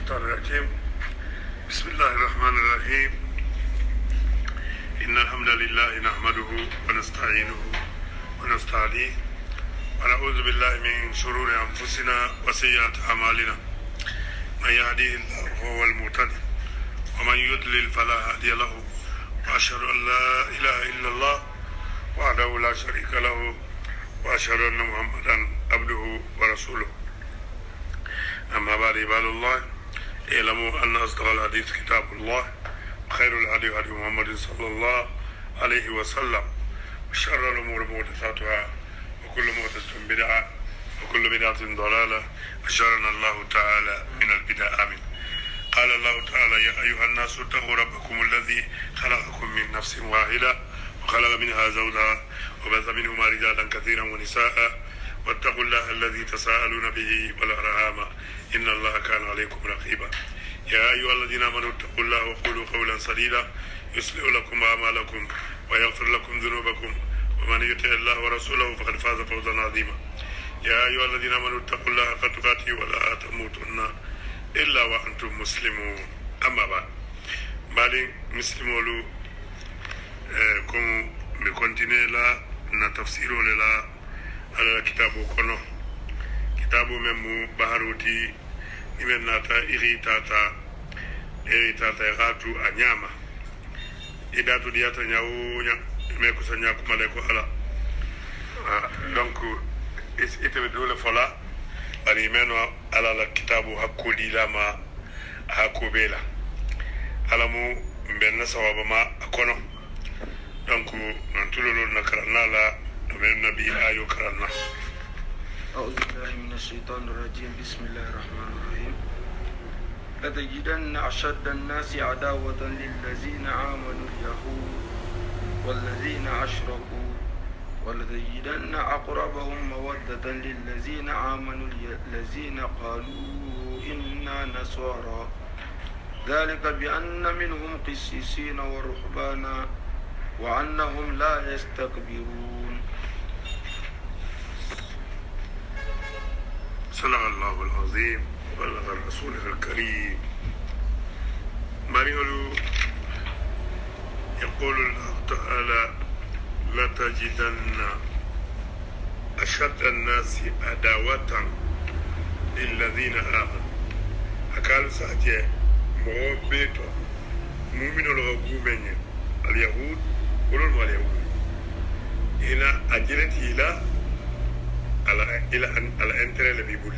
الشيطان الرجيم بسم الله الرحمن الرحيم إن الحمد لله نحمده ونستعينه ونستهديه ونعوذ بالله من شرور أنفسنا وسيئات أعمالنا من يهديه الله فهو المهتدي ومن يضلل فلا هادي له وأشهد أن لا إله إلا الله وحده لا شريك له وأشهد أن محمدا عبده ورسوله أما بعد عباد الله اعلموا أن أصدق الحديث كتاب الله وخير الهدي هدي محمد صلى الله عليه وسلم وشر الأمور محدثاتها وكل محدثة بدعة وكل بدعة ضلالة أشارنا الله تعالى من البدع آمين. قال الله تعالى يا أيها الناس اتقوا ربكم الذي خلقكم من نفس واحدة وخلق منها زوجها وبث منهما رجالا كثيرا ونساء واتقوا الله الذي تساءلون به والأرحام إن الله كان عليكم رقيبا. يا أيها الذين آمنوا اتقوا الله وقولوا قولا سديدا يصلح لكم أعمالكم ويغفر لكم ذنوبكم ومن يطع الله ورسوله فقد فاز فوزا عظيما. يا أيها الذين آمنوا اتقوا الله حق تقاته ولا تموتن إلا وأنتم مسلمون. أما بعد بالي مسلمون كم بكونتيني لا نتفسير لا على كتابه كنو كتابه ممو بحروتي من ناتا إغيتاتا إغاتو أنياما إداتو دياتا نياو ميكو سنياكو ماليكو على donc ite be dole fola bari meno ala la kitabu hakko dilama hakko bela alamu benna sawaba ma akono donc non tulolo nakarana la من نبي آيو كرنا. أعوذ بالله من الشيطان الرجيم بسم الله الرحمن الرحيم. لتجدن أشد الناس عداوة للذين آمنوا اليهود والذين أشركوا ولتجدن أقربهم مودة للذين آمنوا الذين قالوا إنا نصارى ذلك بأن منهم قسيسين ورهبانا وأنهم لا يستكبرون. صدق الله العظيم وبلغ الرسول الكريم. مريولو يقول الله تعالى لتجدن أشد الناس عداوة للذين آمنوا. أكال ساتيه مغبيتو مؤمن الغوغومين اليهود ولو اليهود هنا أجلت على انتري لبيبول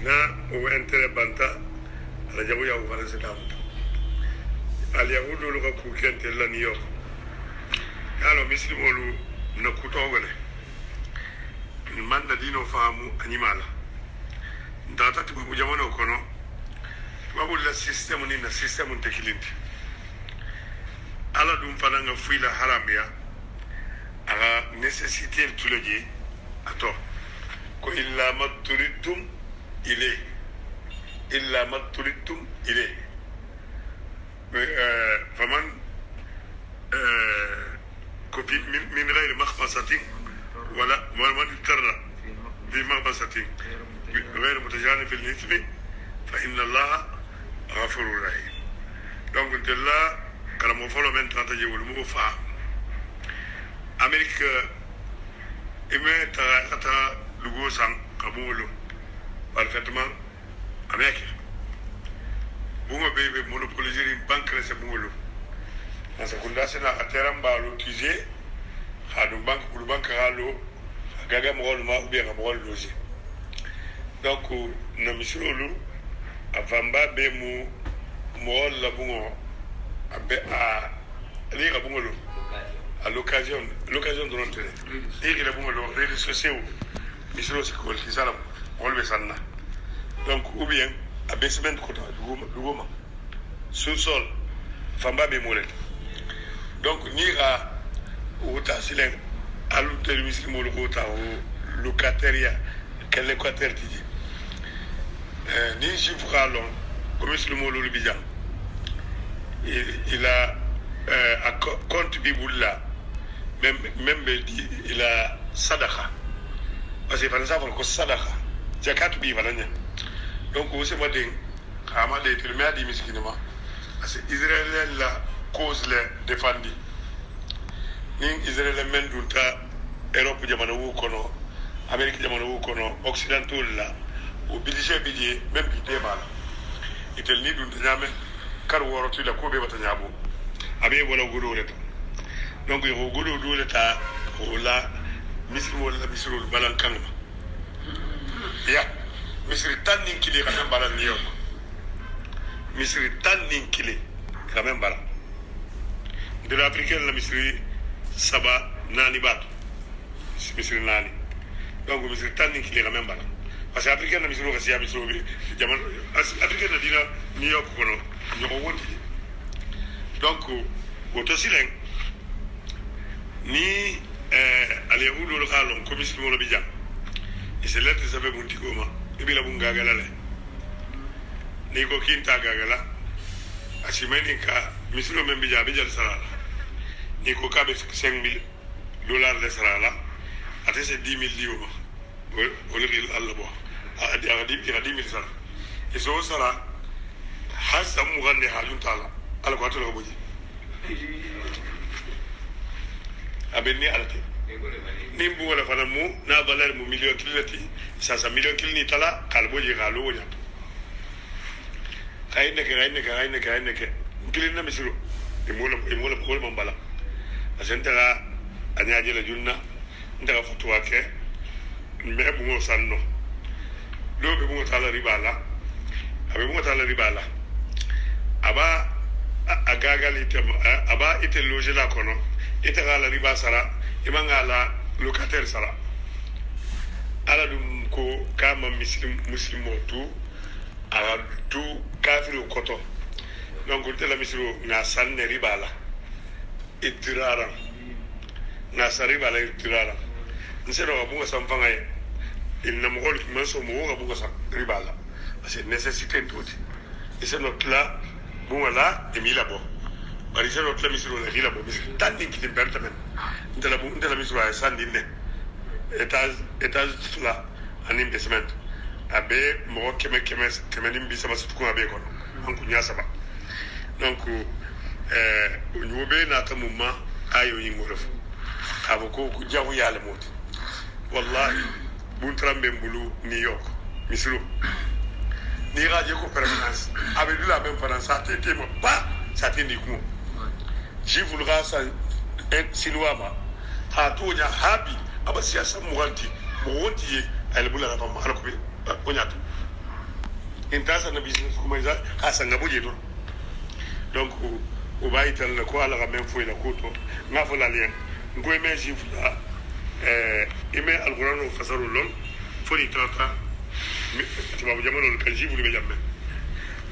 نا هو انتري بانتا على جابو ياو فرنسا اليهود لو كو كنت لا نيويورك قالوا مسلمون نكوتو ولا من دينو فامو انيمالا داتا تبو جامونو كونو تبو لا سيستم ني نا سيستم تكلينت ala dum fananga fuila haramia aga nécessité tuleji ato ko illa maturitum ile faman كوبي من غير مخمصة ولا من اضطر في مخمصة غير متجانف الإثم فإن الله غفور رحيم. donc de là كلام فلو من تنتجي والموفى أمريكا إما ترى لغوسان كابولو parfaitement أمريكا بوما بيبي مونوبوليزيري بانك لسه بولو ناس كندا سنا أترام بالو تيجي هادو بانك كل بانك هالو غاغا مغول ما بيا مغول لوجي donc نمشلولو أفامبا بيمو مغول لابونو ali ka bungolo à l'occasion de l'entrée et la bungolo réseaux sociaux misro se ko ki salam wolbe sanna donc ou bien a basement ko ta dugoma sous-sol famba be molet donc ni ra uta silen alu termisi mo lo ta o locataire quel locataire ti ni jifra long comme le mo lo bijan il a à compte biboula même il a sadaka parce que par exemple ko sadaka zakat bi valanya donc o se maden kama de premier di miskinima parce que Israël la cause le défendi ni Israël men dunta Europe jamana wu kono Amérique jamana wu kono occidental la obligé bidie même bi débala itel ni dunta nyame kar worotu la ko be bata nyabo abe wala godo le donc yo godo do le ta wala misri wala misrul balan kanma ya misri tan ni kili quand balan ni yo misri tan ni kili quand même balan de l'africaine la misri saba nani bat misri nani donc misri tan ni kili quand même balan parce que africaine la misri ko siya misri bi jaman africaine na dina new york kono ñoko wonti donc woto silen ni al-yahudu al-khalon ko misri mo bi jam ise lette sabe bunti goma ibila bunga galale ni ko kinta gagala asimeni ka misro men bija bijal sarala ni ko kabe $5,000 de sarala ate se 10,000 liwo wala bil Allah bo adi 10,000 sara iso sara hasa mu gande halun tala ala ko atolo boji abenni alate nimbu wala fana mu na valeur mu million kilati sasa million kilni tala kalboji galo wonya kayne ke kilin na misiro imola ko mambala asentara anyaje la junna ndaga fatwa ke me bu mo sanno do be mo tala ribala abe mo tala ribala aba agagali tem aba ite loje la kono ite gala riba sara imangala locataire sara ala dum ko kama muslimo tu ala tu kafiru koto donc tela misiro na sanne ribala itirara na saribala itirara nsero abu samfanga inna mogol manso mo abu sa ribala c'est nécessité tout et c'est notre là bon là emila bo bari c'est notre misiro la rila bo misiro tandi ki bertamen ndela misiro ay sandine étage là en investment abe mo keme nim bi sama sutu abe kono anku nyasa ba donc nyobe na tamuma ayo yin morof aboko ku jawu yale mot wallahi bun trambe mbulu New York misiro ni radio ko permanence abe dula ben faransa tete mo ba satini ku jivul gasa silwama ha tonya habi abasiya samuwanti mo wonti ay bula na ma ko ko nyatu intasa na business kuma za hasa ngabuje to donc o bayital ko ala ga men fo ila koto ngafula lien ngoy men jifla ime alquran fasaru lon foni tata tibabu jamano kan jifu be jamme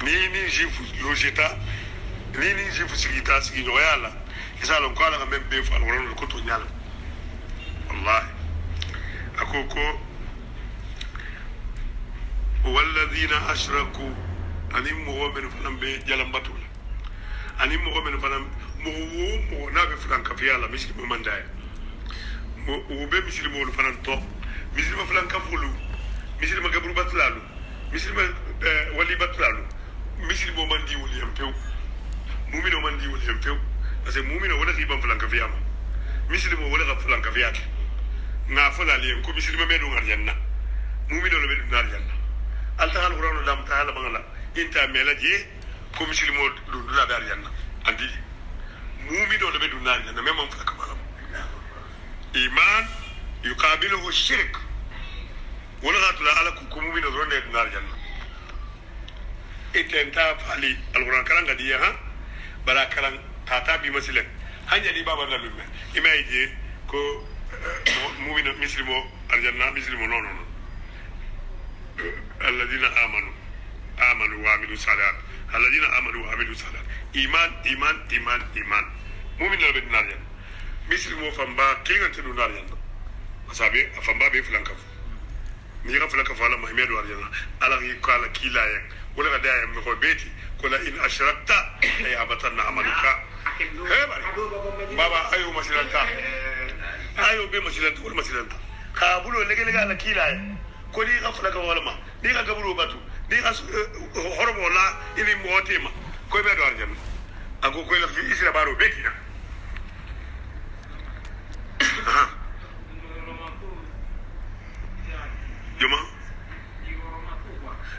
ni jifu lojeta ni jifu sigita sigi no yala isalo ko ala ga men be fo alquran koto nyala wallahi akoko والذين أشركوا أنهم مؤمن فلم بجلم بطول أنهم مؤمن فلم مو نابي فلان كفيالا مش من داي وبي مسلم مول فلان تو مسلم فلان كفولو مسلم قبر بطلالو مسلم ولي بطلالو مسلم من دي ولي يمفيو مؤمن من دي ولي يمفيو بس مؤمن ولا غيبان فلان كفياما مسلم ولا فلان كفياك نافلا ليم كو مسلم ميدو غارجنا مؤمن ولا ميدو غارجنا altagal qur'anu lam ta'ala bangala inta melaje ko muslimo dula dar yanna andi mu'mino le bedu nar yanna memam fa kamala iman yuqabiluhu shirk wala gatla ala ku mu'mino ronde nar yanna itenta fali alquran kalanga diya ha bara kalan tata bi masilen hanya di baba na lumme imaije ko mu'mino muslimo aljanna muslimo non الذين آمنوا وعملوا الصالحات الذين آمنوا وعملوا الصالحات إيمان مؤمن لا بدنا نار مثل مو فنبا كين تدو نار يلا أصابي فنبا بيفلان كف ميرا فلان كف على ما يميل نار يلا على قال كيلا ين ولا غدا يم نقول بيتي كلا إن أشركت يا أبتنا عملك بابا أيو مسيرتا أيو بمسيرتا ولا مسيرتا كابولو لقى على كيلا ين ko ni ka fulaka walama ni ka gaburo batu ni as hormo la ini motima ko be do arjam ako ko la fi isra baro betina juma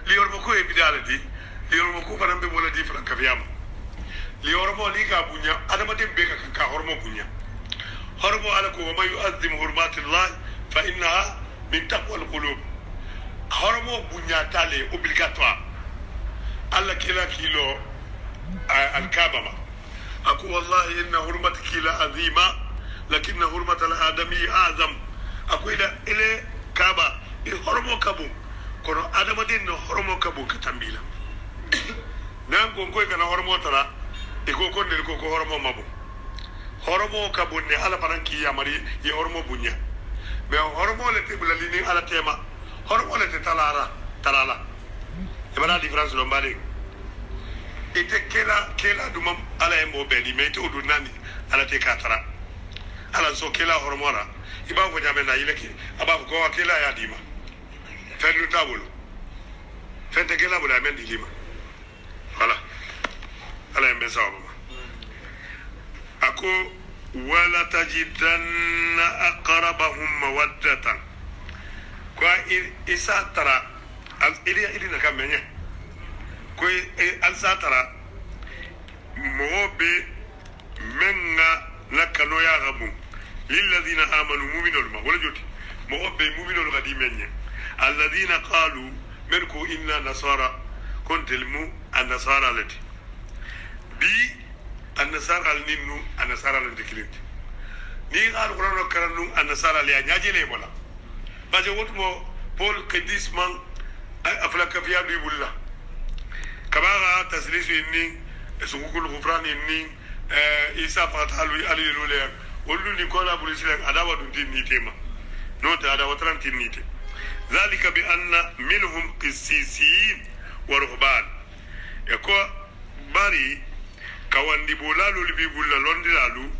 li ormo ko e bidalati li ormo ko fanam be mola di franka fiam li ormo li ka bunya adama dem be ka hormo bunya hormo ala ko ma yu'azzim hurmatillah fa innaha min taqwa alqulub hormo bunya tale obligatoire alla kila kilo الكعبة أقول والله إن حرمتك لعظيمة لكن حرمة الآدمي أعظم أقول إلى كعبة حرمو كبو كونو آدم دين حرمو كبو كتنبيلا نعم كون كوي كان حرمو ترى إكو كون نلكو كو حرمو مبو حرمو كبو ني على فرانكي يامري يحرمو بنيا mais حرمو لتبلا ليني على تيما حرمو لتتلالا تلالا يبقى différence لومبالي ite kela dumam ala e mo bedi mete odu nani ala te katara ala so kela hormora iba ko jabe na ileki aba ko kela ya dima fendu tabulu fente kela bula men dilima voilà ala en besawo ako wala tajidanna aqrabahum mawaddatan kwa isa tara al ili na kamenya koy al satara mobe menna nakano ya gabu lilladhina amanu mu'minul ma wala joti mobe mu'minul gadi menye alladhina qalu merku inna nasara kuntilmu an-nasara lati bi an-nasara al-ninnu an-nasara al-dikilti ni al-qur'an karanu an-nasara li anyajele bola baje wotmo paul kedisman aflaka fiya bi bulla كما تسليس إني سوق الغفران إني إيسا فتحلو علي لولا ولو نيكولا بوليسلام أداوة دين نيتما نوت أداوة تران نيتة ذلك بأن منهم قسيسين ورهبان يكو باري كواندي بولالو لبي بولا لوندلالو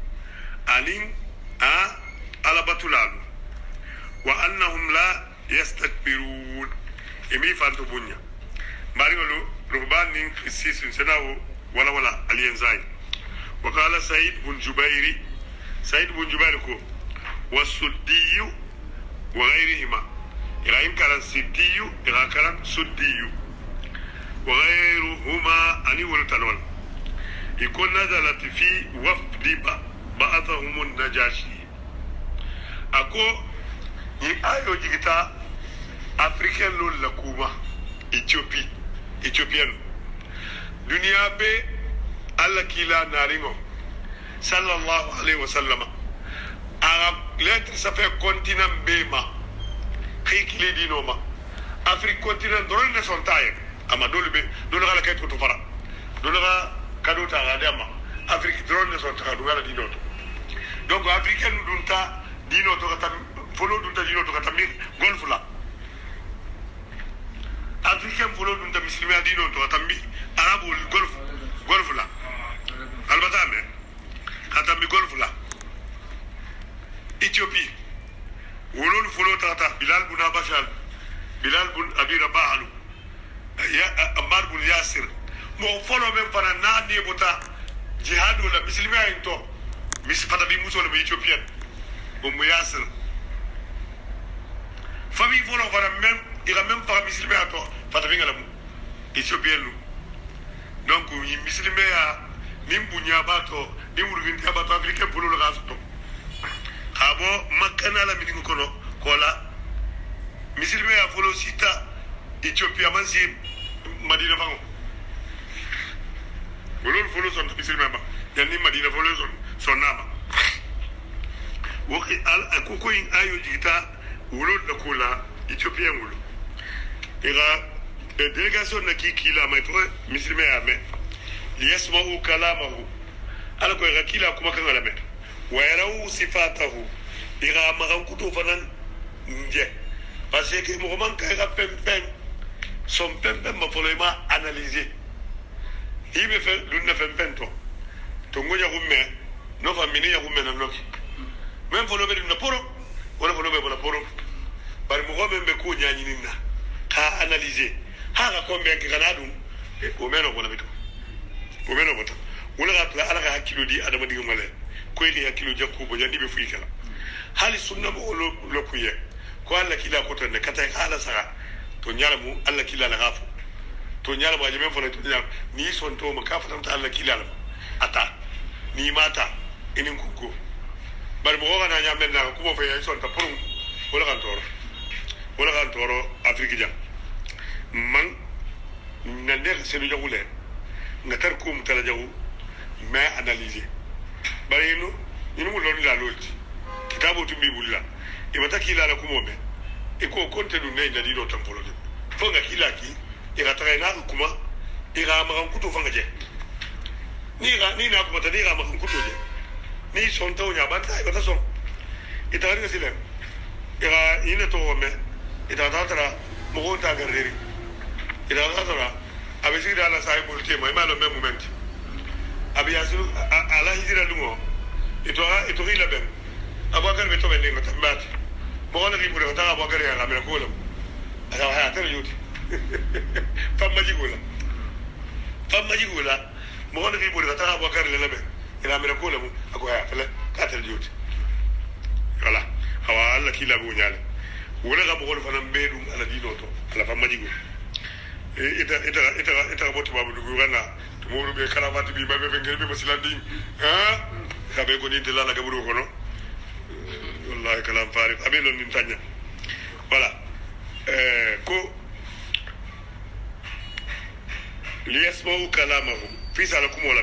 أنين على بطلالو وأنهم لا يستكبرون إمي فانتو بنيا باريولو رهبان قسيس سناو ولا الينزاي وقال سعيد بن جبير كو والسدي وغيرهما إلى كان السدي إلى كان سدي وغيرهما أني ولتنول يكون نزلت في وفد بعثهم النجاشي أكو يأيو جيتا أفريكان لول لكوما Éthiopienne. Dunia be Allah kila naringo sallallahu alayhi wa sallam. Arab lettre ça fait continent bema. Khikli dinoma. Afrique continent drôle ne sont taille. Amadou be dole la kayto to fara. Dole ga kado ta gadama. Afrique drôle ne sont taille dole dinoto. Donc africain dunta dinoto katam folo dunta dinoto katam golf la. Africain folo dunta muslima dino to tambi arabu golf la albatame katambi golf la Ethiopie wolol folo tata Bilal bun Abashal Bilal bun Abi Rabah ya Ammar bun Yasir mo folo ben fana na ne bota jihad wala muslima into fata bi musolo be Ethiopian mo Yasir famille folo fana même il a même pas musulman à toi fata binga lamu Éthiopien lu donc yi musulman ya nimbunya bato ni urugin ya bato africain polo la gasto habo makana la midingo kono kola musulman ya folo sita Ethiopia manzi Madina bango wolol folo son musulman ba yani Madina folo son nama woki al akoko in ayo jita wolol da kola Éthiopien wolo ira délégation na kila maître musulman ya me liyasma'u kalamahu ala ko ira kila kuma kan ala me wa yarau sifatahu ira magan kuto fanan nje parce que mo man ka ira pem son pem ma folema analyser ibe fe dunna pem to ngoja gumme no famini ya gumme na noki même folo be dunna poro wala folo be bola poro bari mo gobe be ko nyanyi ninna ka analyser haka ko men ke kana dum o meno ko labito o meno ko wala ga ala ga hakilo di adama diga male ko ili hakilo jakku bo jandi be fuyi kala hali sunna bo lo kuye ko alla kila ko tan kata ala sara to nyalamu alla kila la gafu to nyalamu ajame fo to nyam ni son to ma kafa tan alla kila la ata ni mata inin kuko bar mo ga na nyam na ko bo fe son ta puru wala kan toro afrique jam man na nek selu jagule ngatar ko mutala jagu ma analyser bari no inu mo loni la loti kitabo tumbi bulla e bata kila la kumome e ko konte du ne ndadi do tampolo de fonga kila ki e ga traina kuma e ga ma kuto fanga je ni na kuma tani ga ma kuto je ni son taw nya banta e bata son e tawari ga silen e ga ina to me e ta tara mo ko ta garreri e da tara abe sira la sai bulti mo ma lo me moment abi yasiru ala hijira lungo ito ila ben abakar beto ben ngo tambat mo wala ki bure ta abakar ya ngamela ko lam ala ha ta yuti famma jigula mo wala ki bure ta abakar le labe ila mera ko lam ako ya fele ka ta yuti wala hawa alla kila bu nyale wala ga mo wala fanam bedum ala dino to ala famma jigula ita botu babu dugu wana mo be kalamati bi babe be ngel be masilandi ha kabe ko ni de la ga buru ko no wallahi kalam farid abe lon nin tanya voilà ko liyasma'u kalamahu fi salakum wala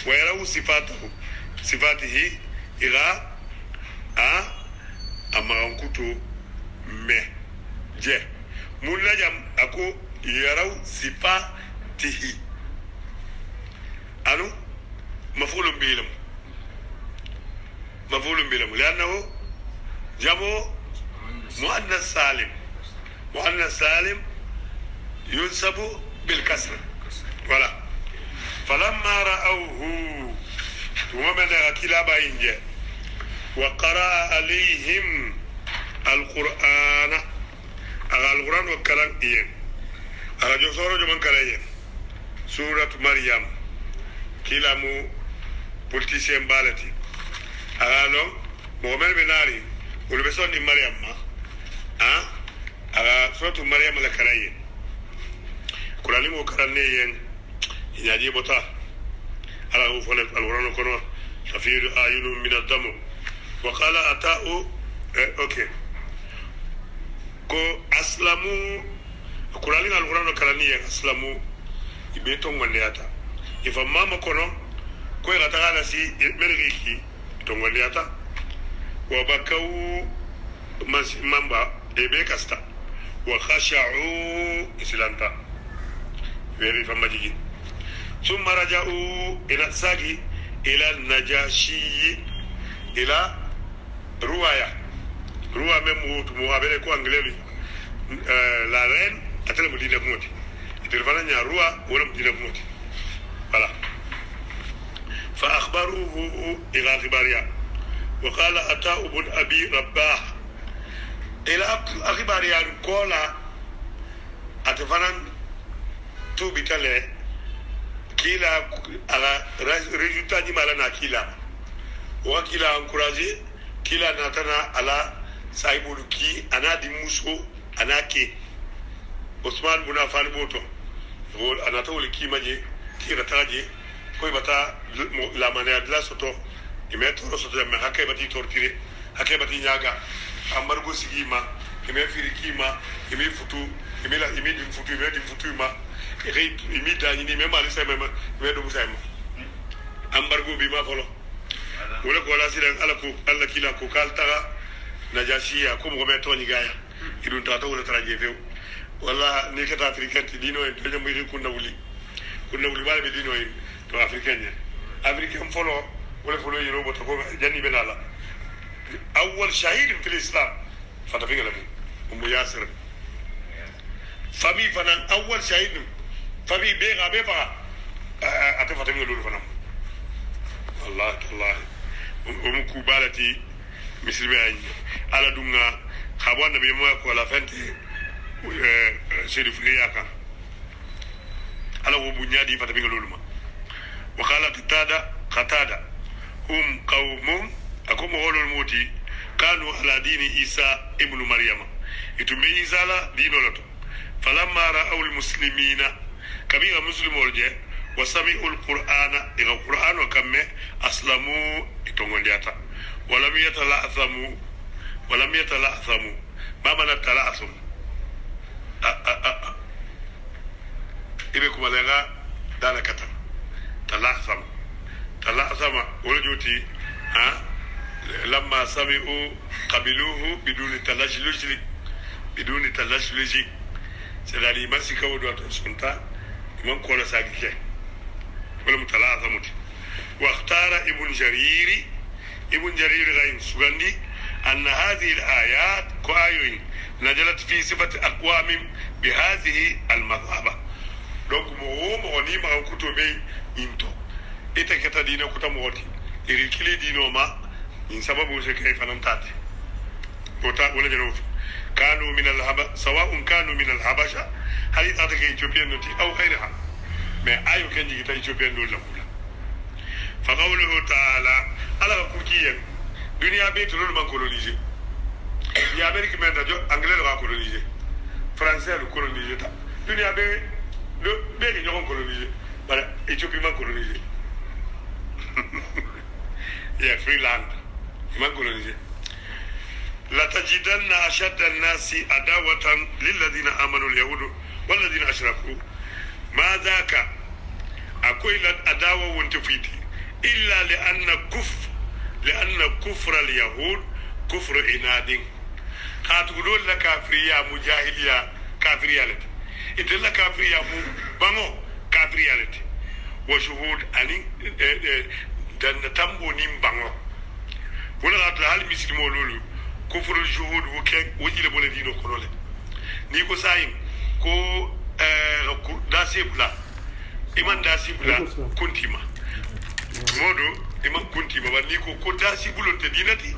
wa yarawu sifatihi ira amarankuto me je mun najam ako yaraw sifatihi anu mafulun bilam لأنه جمع مؤنث سالم ينسب بالكسر voilà فلما رأوه ومن كلابا إنجا وقرأ عليهم القرآن والكلام إيه arajo soro jo man kalaye surat maryam kilamu politicien balati arano mo mel benari ul beson ni maryam ma ara surat maryam la kalaye kurani mo karane yen yaji bota ala u fole alquran kono tafir ayun min ad-dam wa qala ata'u okay ko aslamu kurali na alquran kalani ya islamu ibeto ngwaliata ifa mama kono ko yata na si meriki to ngwaliata wa bakau mamba ebe kasta wa khasha'u islanta weri famajigi thumma raja'u ila sagi ila najashi ila ruwaya memu mu abere ko angleli la reine atele mudina kumoti itirfana nya ruwa wala mudina kumoti voilà fa akhbaruhu ila khibariya wa qala ata ibn abi rabbah ila akhbariya kola atfana tu bitale kila ala resultat ni mala na kila wa kila encourager kila natana ala saibulu ki anadi muso anake Osman bin Affan boto wol anata wol kimaje kira taje koy bata la manière de la soto imetoro soto me hakke bati tortire hakke bati nyaga amargo sigima ime firikima ime futu ime la ime dim futu ma ime dani ni me mali sama me do musayma ambargo bi ma folo wala ko la sidan ala ko alla kila ko kaltara najashiya ko mo meto ni gaya idun tata wala traje few wala ni kata africain dino en to jamu kunna wuli wala be dino en to africain folo wala folo yiro boto ko janni benala awwal shahid fi al-islam fata finga lamu yasir fami fanan awwal shahid fami be gabe fa ate fata finga lolu fanam wallahi kubalati misri be ala dunga xabon nabi mo ko la fente seri fuliya kan ala wo bunyadi fata binga loluma wa qala qatada hum qaumun akum holol moti kanu ala dini isa ibnu maryama itumbe isa la dino lato falamma ra'aw almuslimina kabira muslimol je wa sami'u alqur'ana ila qur'ano kamme aslamu itongondiata walam yatala'thamu ma mana tala'thum ibe kumalenga dala kata tala'thama wala joti لما سمعوا قبلوه بدون تلاشلوجي سيدالي ما سيكاو دوات سنتا من كولا ساكي ولا متلاعثمت واختار ابن جرير غين سغندي أن هذه الآيات كآيوين نزلت في صفة أقوام بهذه المذهبة donc mo ni ma kutobe into ita kata dina kutamoti irikili dino ma in sababu se kai fanantate bota wala jeno kanu min al-haba sawa'un kanu min al-habasha hali ta take Ethiopian noti aw ghayraha mais ayu kan jigi ta Ethiopian dol la kula fa qawluhu ta'ala ala kukiyen dunia be to man coloniser ya Amerique men jo anglais va coloniser français le coloniser ta dunia be le be ni on coloniser bara Ethiopie man coloniser ya free land man coloniser لتجدن أشد الناس عداوة للذين آمنوا اليهود والذين أشركوا ما ذاك أقول العداوة وانتفيتي إلا لأن كفر اليهود كفر عناد هتقولون لك كافرية مجاهلية كافرية لك إذا لك كافرية بانو كافرية لك وشهود أني دن تامبو نيم بانو ولا أطلع المسلمون لولو كفر الجهود وكان وجل بولدينو كنولة نيكو سايم كو داسيبلا إمان داسيبلا كنتيما مودو إمان كنتيما ونيكو كو داسيبلو تدينتي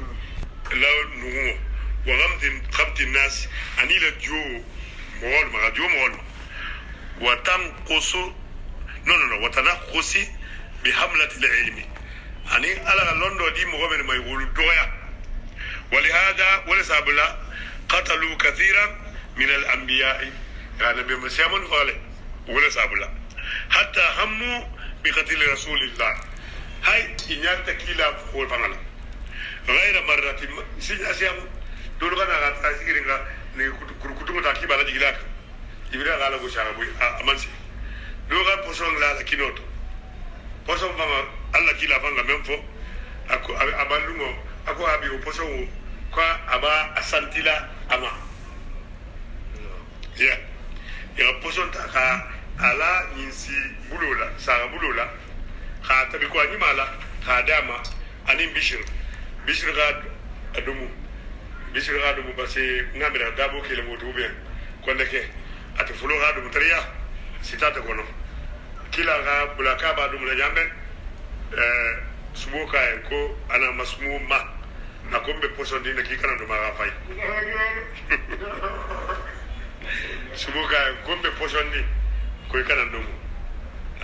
لا نهو وغمت الناس أني لجو مولما جو مولما وتنقص وتنقصي بحملة العلم أني على لندن دي مغمن ما يقولوا دويا ولهذا ولسبب لا قتلوا كثيرا من الأنبياء يعني بمسيامون فعله ولسبب لا حتى هموا بقتل رسول الله هاي إنيان تكيلا فقول فنالا غير مرة سيام دولو كان غاتا سيرينغا كركوتو تاكيبا لا جيلاك جبريل غالا بوشارا بوي امانسي دولو كان بوسون لا كينوتو بوسون فما الله كيلا فانغا ميمفو اكو ابالونغو ako abi oposo kwa aba asantila ama ya oposo taka ala nyinsi bulola sara bulola ha tabi ko anyimala ha dama anin bishir ga adumu base ngamira dabo kele moto be ko ndeke ati fulo ga adumu tariya sitata kono kila ga bulaka ba adumu la jambe suboka ko ana masmu ma nakombe poso ndine kikana ndo marafai suboka kombe poso ndi ko ikana ndo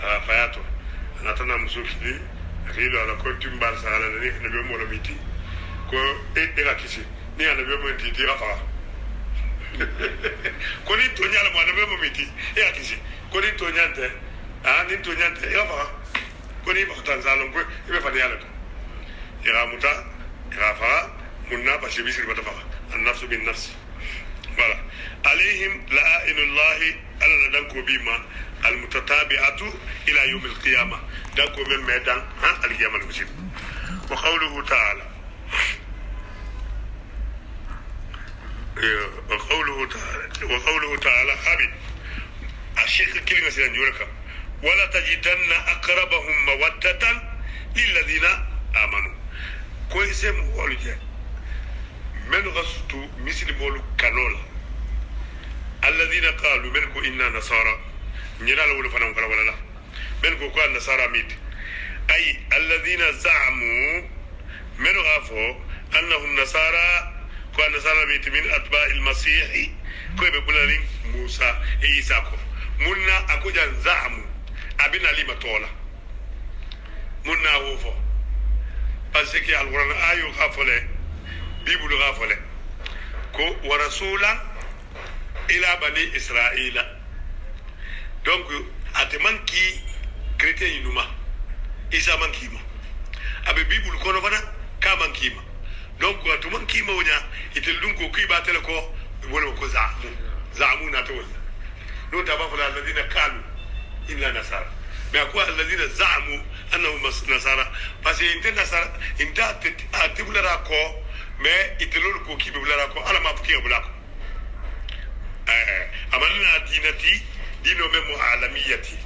arafayato anatana musukili rilo ala ko timbal sala ne be mo lo miti ko era kisi ni ana be mo miti rafa ko ni tonya la mo ana be mo miti era kisi ko ni tonyante ni tonyante rafa koni baktan zalon ko ibe fadi yalla to ira muta ira fa munna ba shi bisir bata fa an-nafs bin nafs wala alaihim la'inullah ala danko bima al-mutatabi'atu ila yawm al-qiyamah danko men medan al-qiyamah al-musib wa qawluhu ta'ala وقوله تعالى حبيب الشيخ كلمة سينجورك ولا تجدن أقربهم مودة للذين آمنوا كويس مولجة من غسطوا مثل مولو كانولا الذين قالوا منكو إنا نصارى نينا لولو فنان قال ولا لا منكو كان نصارى ميت أي الذين زعموا من غافوا أنهم نصارى كان نصارى ميت من أتباع المسيح كوي بقولين موسى عيسى منا أكو جان زعموا matola munna wofo parce que alquran ayu khafale bible khafale ko wa rasulan ila bani israila donc atman ki chrétien inuma isa man kima abe bible kono fana ka man kima donc atman kima wonya itel dun ko ki batele ko wala ko zaamu na tawalla no tabafa alladhina qalu inna nasara mais quoi alladhina zaamu annahum nasara parce que inte nasara inta atibula ko mais itelol ko ki bula ko ala ma fuki bula ko amanna dinati dino memo alamiyati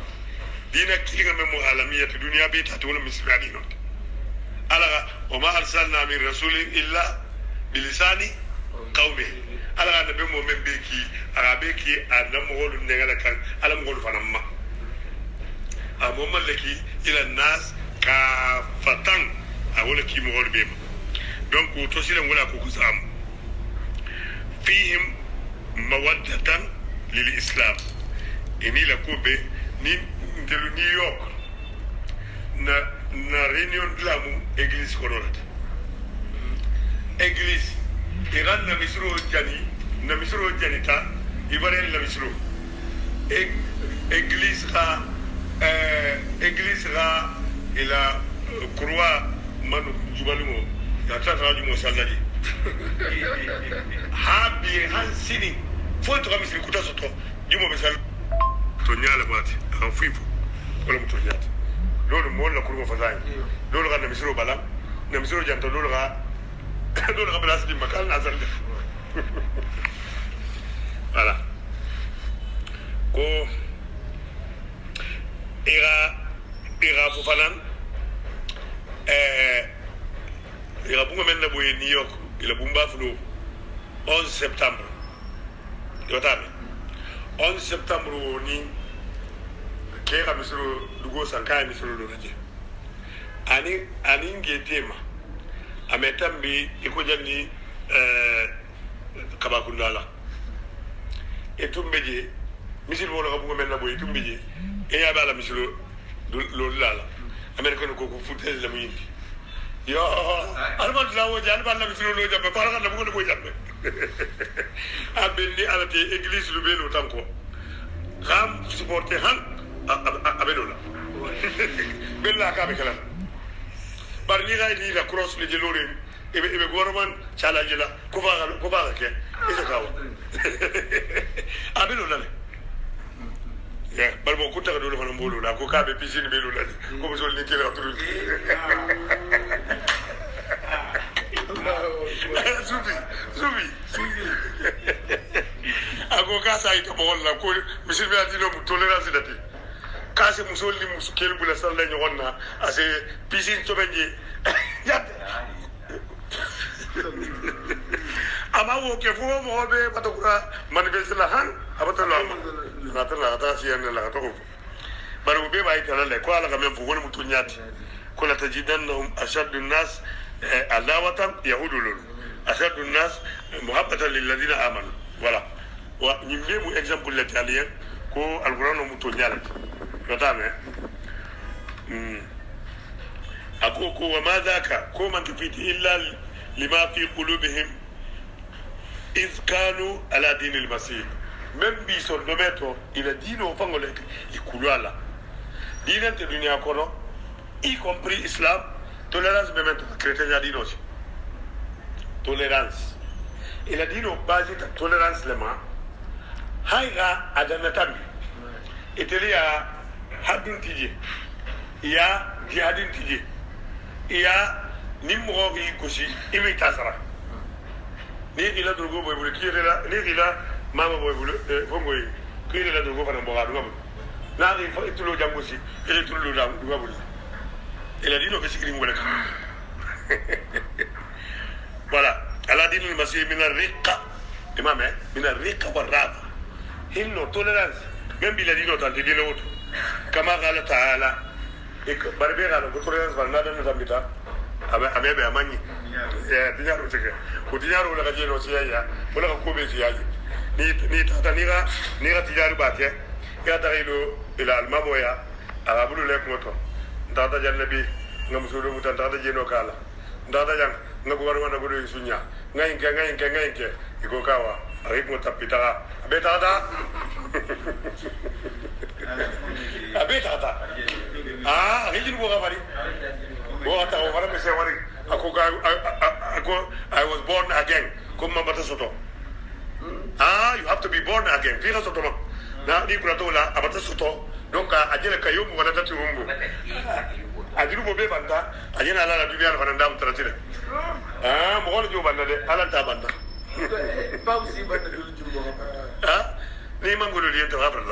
dina kilinga memo alamiyati dunia be ta to misra dino ala wa ma arsalna min rasulin illa bilisani qawmi ala na be mo membe ki arabe ki adam wolu ngala kan ala mo wolu fanamma amo malaki ila nas ka fatan awole ki mo wolu be donc to sile wala ko kusam fihim mawaddatan lil islam eni la ko be ni ndelu New York na réunion de la église konorat église iran na misro janita ibaren la misro église ra ila croix manu jubalumo ya tata jumo saladi habi hansini foto kama silikuta soto jumo besal to nyala mati afifu wala mutonyata lolu mo la kurgo fazani lolu ga na misro bala na misro janto lolu ga place di makal nazar def voilà ko ira fu fanan ira bunga men na boye New York ila bumba flo 11 septembre yotami 11 septembre ni kera misro dugo sankaya misro do raje ani ngetema ametambi iko jani kabakundala etumbeje misil wala ko men na boy etumbeje e ya bala misilo lo lala america ko futel la muyindi yo alba lawo jall bala misilo lo jabbe para kan ko ko jabbe abelli alate église lu belo tanko ram supporter han abedola bella ka be kala bar ni gay ni la cross le jelore ebe gorman chala jela ko ba ke ese kawo abelo la ya bar mo kuta do fa mbolo la ko ka be piscine belo la ko bo sol ni kila turu subi ako ka sai to mo la ko misil be adino mu tolerance dati kasi musol ni musukelu bula salla ni wonna ase piscine to benje ama wo ke fo mo be patukura manifeste la han abato la natala ta siyan la to ko baru be bay tala le ko ala kam fo woni mutunyati ko la tajidannahum ashaddu an-nas adawatan yahudulun ashaddu an-nas muhabbatan lil ladina amanu voilà wa nyimbe mu exemple le italien ko alquran mutunyati yotame akoko wa madhaka ko man tufiti illa lima fi qulubihim إذ كانوا على دين المسيح même bi son dometo ila dino fangole ikulala dina te dunia kono y compris islam tolérance même chrétien dino tolérance ila dino base ta tolérance lema hayga adana tambi etelia hadin tije ya jihadin tije ya nimro gi kosi imitasara ni ila durgo boy bulu kiyela ni ila mama boy bulu fongo yi kiyela durgo fana bo gadu ngam na ri fa itulo jambusi ile tulo dam du ngabul ila dino ke sikri ngole ka voilà ala dinul masih min ar-riqa imame min ar-riqa war-raba hinno tolerance même bila dino tan de dino woto kama qala ta'ala barbe galo ko tolerance ban na dan tambita abe amani ya dinaro tege ko dinaro la gajero siya wala ko be siya ni tata ni ga tijaru bate ya ta ilo ila almaboya arabulu lek moto ndada jannabi ngam sudo mutan ndada jeno kala ndada jang ngagu waru wana gudu sunya ngainke iko kawa arip mo tapita abeta da abeta da hijin bo gabari bo ata o fara mese wari ako I was born again kuma bata soto you have to be born again fira soto na di kuratola abata soto donc ajele kayo mo wana tatu umbu ajiru mo be banda ajena ala dunia ala ndam taratire mo wala jo banda de ala ta banda pas aussi banda dulu jumbo ni mangolo li ento abra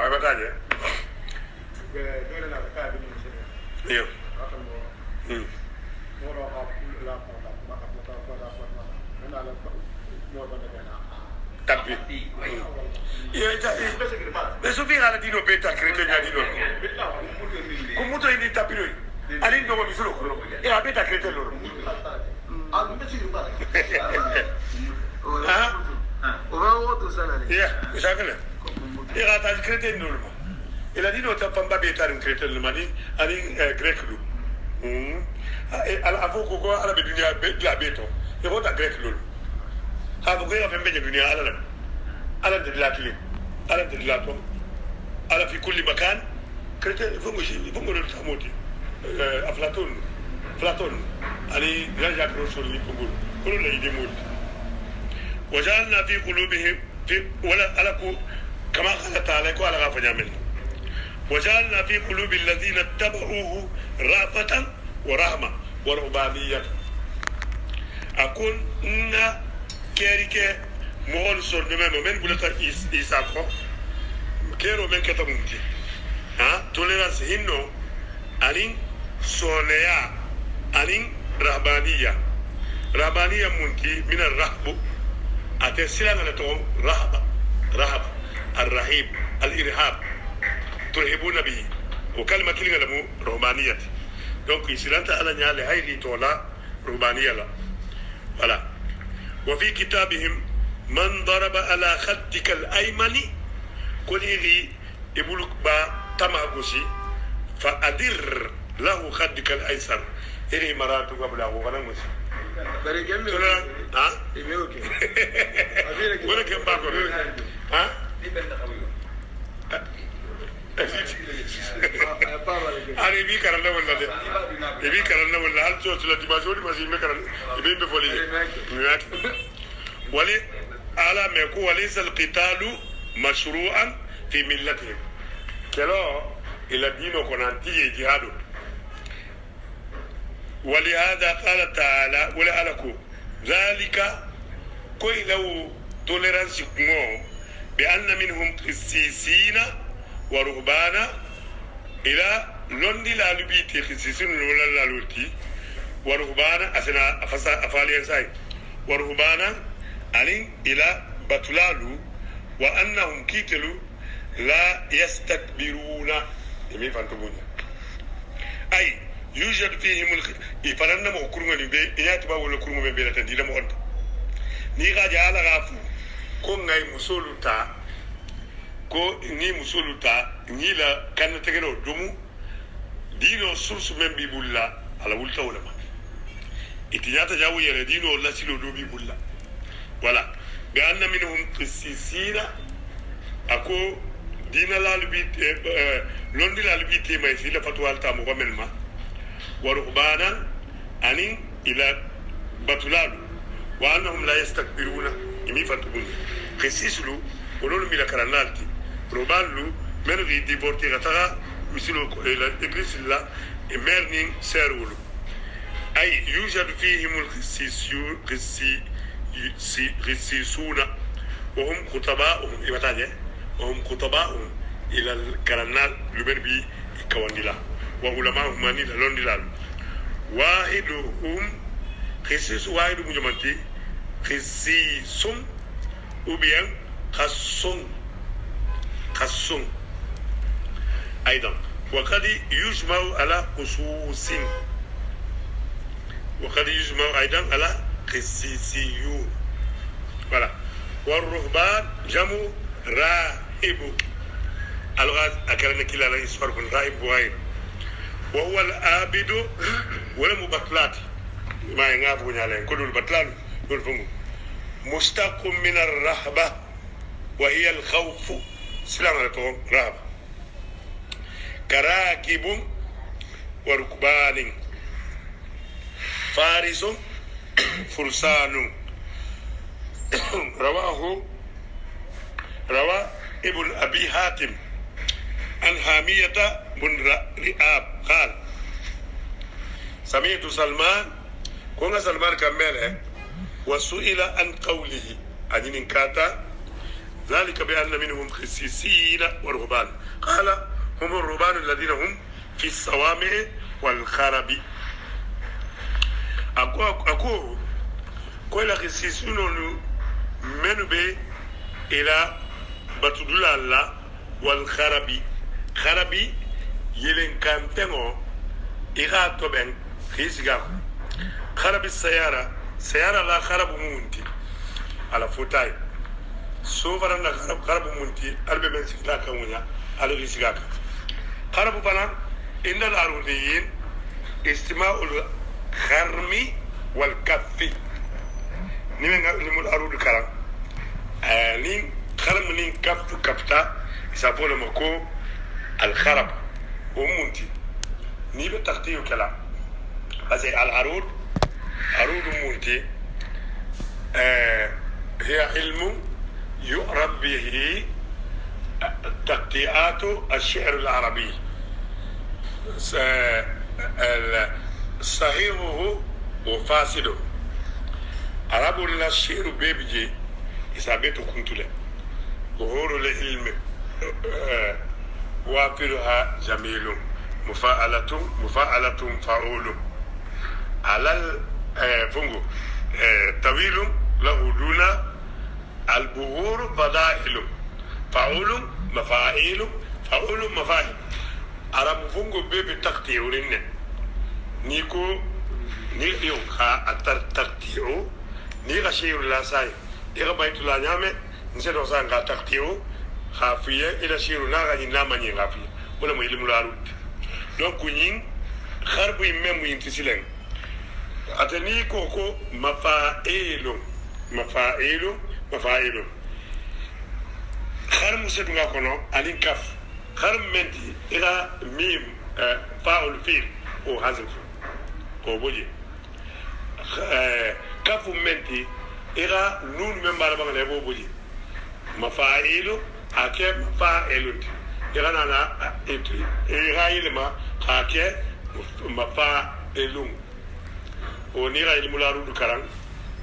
wa bataje iyo tapi beso bi ala dino beta credo nya dino kumuto ini tapi lo ali ndo mi solo ko e beta credo loro esakele ira ta credo loro e la dino ta pamba beta rin credo loro mani ani grec lu ala avoko ko ala be dunia be la beto e vota grec loro ha bu ga fembe dunia ala de lato ala fi kulli makan credo fongo lo tamoti Platon ali Jean-Jacques Rousseau li fongo ko lo yide mol wajalna fi qulubihim fi wala alaku kama qala ta'ala ko ala gafa jamel wajalna fi qulubi alladhina ittaba'uhu rafatan wa rahma wa rubaniyat akun na kerike mohol sol de même men bulata isa ko kero men kata munti tolerance hinno anin soleya anin rahbaniya munti min ar-rahb atesila na to rahab ar-rahib al-irhab turhibuna bihi wa kalma kilga lamu rahbaniyat donc isilanta ala nyale hayli tola rahbaniya la voilà wa fi kitabihim من ضرب على خدك الأيمن كليغي يقولك با تماغوسي فأدر له خدك الأيسر إلي مراتو قبل أبو غنموسي ولا كم باكو أنا يبي كرنا ولا ده يبي كرنا ولا هل شو تلا تبازولي ما زين مكرنا يبي بفولي ولي على ما يكون وليس القتال مشروعا في ملتهم كلا إلى الدين وكنانتي جهاد ولهذا قال تعالى ولا ألكو ذلك كوي لو توليرانس كمو بأن منهم قسيسين ورهبانا إلى لندي لا لبيتي قسيسين ولا لا لوتي ورهبانا أسنا أفالي ساي ورهبانا أنين إلى بطلالو وأنهم كيتلو لا يستكبرون يمين فانتبوني أي يوجد فيهم إفرنا مؤكرون لبي إيات باول كرون من بيلة ديلا مؤنت نيغا جعل غافو كون ناي مسولوتا كو ني مسولوتا ني لا كان تغنو دومو دينو سورس من بيبولا على ولتا ولما إتياتا جاو يلا دينو لا سيلو دو بيبولا voilà بأن منهم قسيسين أكو دين الالبيت لوندي الالبيت ما يصير فتوى التامو ومنما ورهبانا أنين إلى بطلالو وأنهم لا يستكبرون يمي فتبون قسيسلو ولولو ميلا كرانالتي رهبانلو من غي ديبورتي غتاغا مثلو إلى إبليس الله إمرنين سيرولو أي يوجد فيهم القسيسون وهم خطباءهم إبتاجة وهم خطباءهم إلى الكرنال لبربي كواندلا وعلماءهم ماني لوندلا واحدهم قسيس واحد مجمنتي قسيس وبيان خصون أيضا وقد يجمع على خصوص وقد يجمع أيضا على قسيسيون voilà والرهبان جمع راهب الغاز أكلنا كلا لا يسفر من راهب وغير وهو العابد ولا مبطلات ما ينافون عليه كل البطلان يلفهم مشتق من الرهبة وهي الخوف سلام عليكم رهبة كراكب وركبان فارس فرسان روى ابن أبي حاتم عن حامية بن رئاب قال سمعت سلمان كون سلمان كمل وسئل عن قوله أن كاتا ذلك بأن منهم خسيسين ورهبان قال هم الرهبان الذين هم في الصوامع والخرب أكو كل خسيسون من بي إلى بتدل الله والخرب خربي يلين كانتمو إيغا توبن خيسغا خرب السيارة سيارة لا خرب مونتي على فوتاي سوفرنا خرب مونتي أربع من سكلا كونيا على خيسغا خرب بنا إن الأروديين استماع الخرم والكف نمو الأرود كلام نين خرم نين كف كفتا يسافون مكو الخرب ومونتي نيبه تختيو كلام بس العروض عروض مونتي هي علم يعرف به تقطيعات الشعر العربي صحيحه وفاسده عرب الشعر بيبجي يثبت كنتله ظهور العلم وافرها جميل مفاعلة فعول على فنجو طويل له دون البهور فضائل فعول مفاعيل فعول مفاعيل عرب فنجو بيبي تقطيعورين نيكو نيكو تقطيعو نيكا شير لا ساي نيكا بيت لا نعمة نسيتو سانغا تقطيعو خافية إلى شير ناغا نامني خافية ولا ما يلمو لارود donc ñing xarbu même yinti silen atani koko mafailu xar musedu nga kono alin kaf xar menti ila mim faul fil o hazf ko boji kafu menti ila nun membara bangale bo boji mafailu ake mafailu ila nana etri ila ilma hake mafa'ilun oni ra ilmu la rudu karan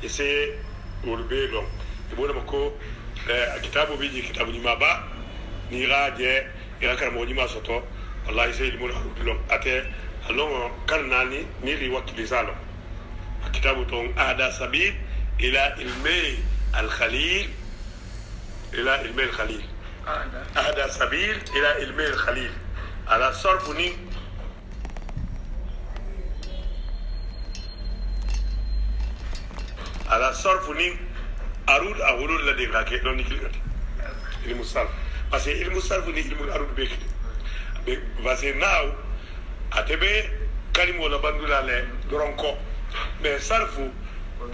ese urbe long ibona mako kitabu biji kitabu ni maba ni raje ira karamo ni masoto wallahi se ilmu la rudu long ate alon kanani ni ri wakili salo kitabu ton ada sabil ila ilmi al-khalil ila ilmi al-khalil ada sabil ila ilmi al-khalil على صرفني على صرفني أرود أقول لدي غاكي لون نكلت المصرف بس المصرف ني الأرود بيك بس ناو أتبع كلمة ولا بندولا له درونكو mais صرفو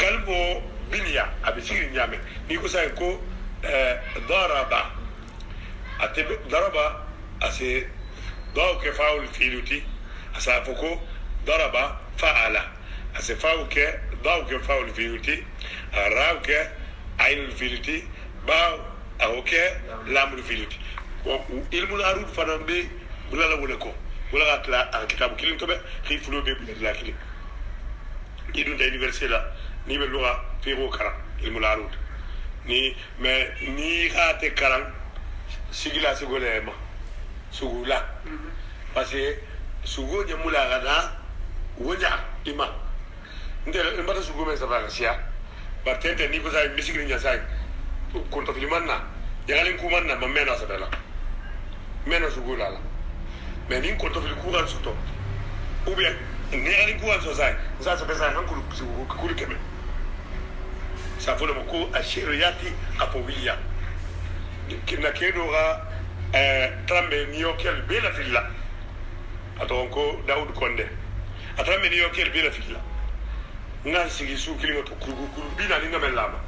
كلمة بنيا أبيسير نيامي نيكو سايكو ضرب أتبع ضرب أسي ضاو كفاول فيلوتي أسافكو ضرب فعل أسفاو ك ضاو كفاول فيلوتي راو ك عين الفيلوتي باو أو ك لام الفيلوتي وإلم الأرود فنبي بلا لا ولا كو ولا قتلا الكتاب كلين تبع خي فلو بي بلا كلين يدون ده يونيفرسيتي لا ني باللغة في هو كلام علم الأرود ني ما ني خاطر كلام سيجلا سيقول ما سugula parce que sugo nyamula gana wonya ima ndere mbata sugo me sabanga sia batete ni ko say misigri nya say ko to filimanna yagalin ku manna mamena sabela mena sugula la mais ni ko to fil ku gal soto ou bien ni yagalin ku gal so say sa sa pesa han ku sugo ku keme safolo ko ashiriyati apowiya kina kedora trambe niyokel bela filla aton ko Daoud Konde atrambe niyokel bela filla ngan sigi su kilimo to kuru bina ni ngamel lama